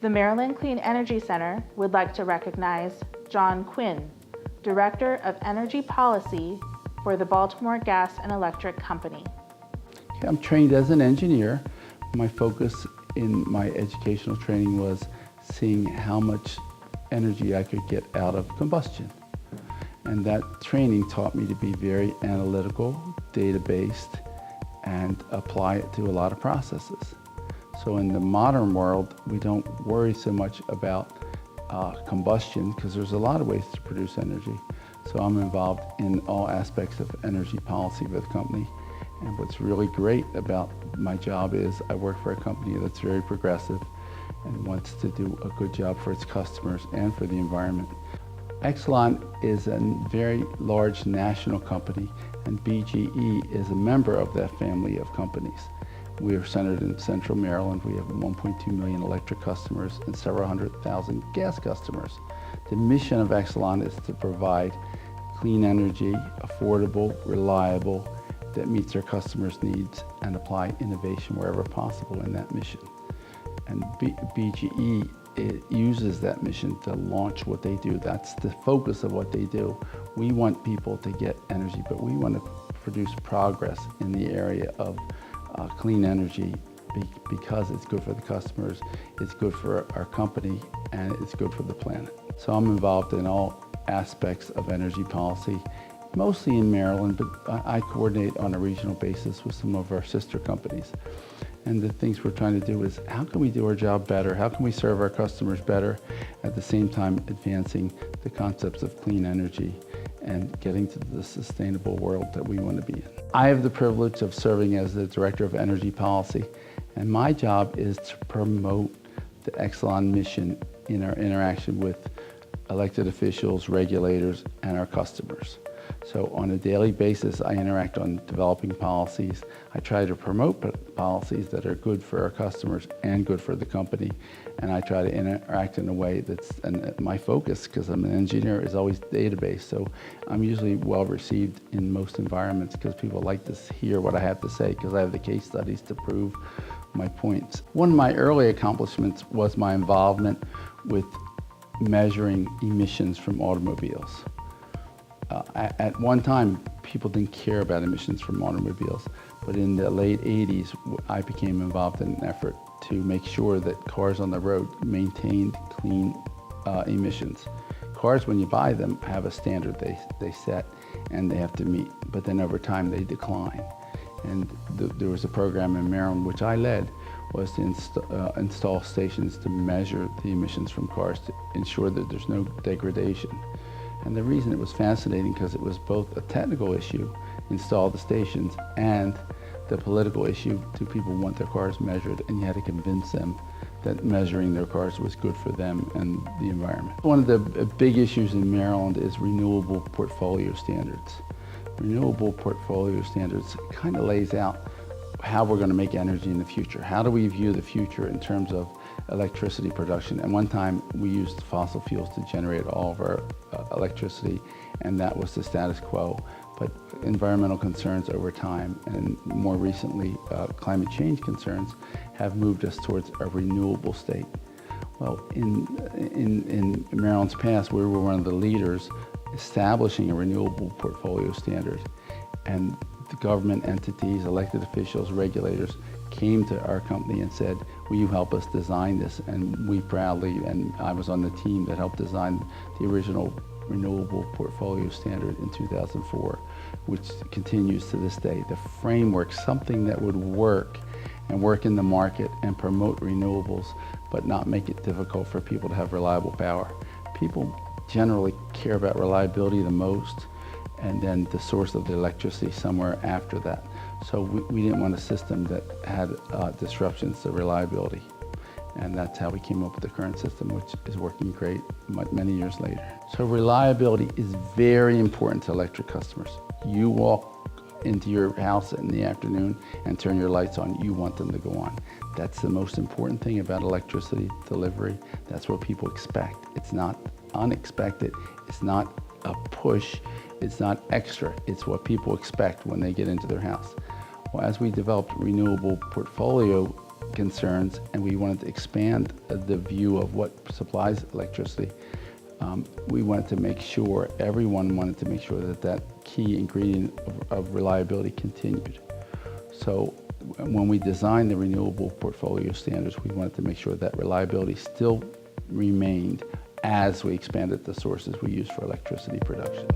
The Maryland Clean Energy Center would like to recognize John Quinn, Director of Energy Policy for the Baltimore Gas and Electric Company. I'm trained as an engineer. My focus in my educational training was seeing how much energy I could get out of combustion. And that training taught me to be very analytical, data-based, and apply it to a lot of processes. So in the modern world, we don't worry so much about combustion because there's a lot of ways to produce energy. So I'm involved in all aspects of energy policy for the company. And what's really great about my job is I work for a company that's very progressive and wants to do a good job for its customers and for the environment. Exelon is a very large national company, and BGE is a member of that family of companies. We are centered in central Maryland. We have 1.2 million electric customers and several 100,000 gas customers. The mission of Exelon is to provide clean energy, affordable, reliable, that meets our customers' needs and apply innovation wherever possible in that mission. And BGE, it uses that mission to launch what they do. That's the focus of what they do. We want people to get energy, but we want to produce progress in the area of clean energy because it's good for the customers, it's good for our company, and it's good for the planet. So I'm involved in all aspects of energy policy, mostly in Maryland, but I coordinate on a regional basis with some of our sister companies. And the things we're trying to do is, how can we do our job better? How can we serve our customers better, at the same time advancing the concepts of clean energy and getting to the sustainable world that we want to be in. I have the privilege of serving as the Director of Energy Policy, and my job is to promote the Exelon mission in our interaction with elected officials, regulators, and our customers. So on a daily basis, I interact on developing policies. I try to promote policies that are good for our customers and good for the company. And I try to interact in a way that's, and my focus, because I'm an engineer, is always database. So I'm usually well received in most environments because people like to hear what I have to say because I have the case studies to prove my points. One of my early accomplishments was my involvement with measuring emissions from automobiles. At one time, people didn't care about emissions from automobiles, but in the late 80s, I became involved in an effort to make sure that cars on the road maintained clean emissions. Cars, when you buy them, have a standard they set and they have to meet, but then over time they decline. And there was a program in Maryland, which I led, was to install stations to measure the emissions from cars to ensure that there's no degradation. And the reason it was fascinating because it was both a technical issue, install the stations, and the political issue. Do people want their cars measured? And you had to convince them that measuring their cars was good for them and the environment. One of the big issues in Maryland is renewable portfolio standards. Renewable portfolio standards kind of lays out how we're going to make energy in the future. How do we view the future in terms of electricity production? And one time we used fossil fuels to generate all of our electricity, and that was the status quo. But environmental concerns over time, and more recently climate change concerns, have moved us towards a renewable state. Well, in Maryland's past, we were one of the leaders establishing a renewable portfolio standard, and the government entities, elected officials, regulators came to our company and said, will you help us design this? And we proudly, and I was on the team that helped design the original renewable portfolio standard in 2004, which continues to this day. The framework, something that would work and work in the market and promote renewables, but not make it difficult for people to have reliable power. People generally care about reliability the most, and then the source of the electricity somewhere after that. So we didn't want a system that had disruptions to reliability. And that's how we came up with the current system, which is working great many years later. So reliability is very important to electric customers. You walk into your house in the afternoon and turn your lights on, you want them to go on. That's the most important thing about electricity delivery. That's what people expect. It's not unexpected. It's not a push. It's not extra. It's what people expect when they get into their house. Well, as we developed renewable portfolio concerns, and we wanted to expand the view of what supplies electricity. We wanted to make sure, everyone wanted to make sure that that key ingredient of reliability continued. So when we designed the renewable portfolio standards, we wanted to make sure that reliability still remained as we expanded the sources we use for electricity production.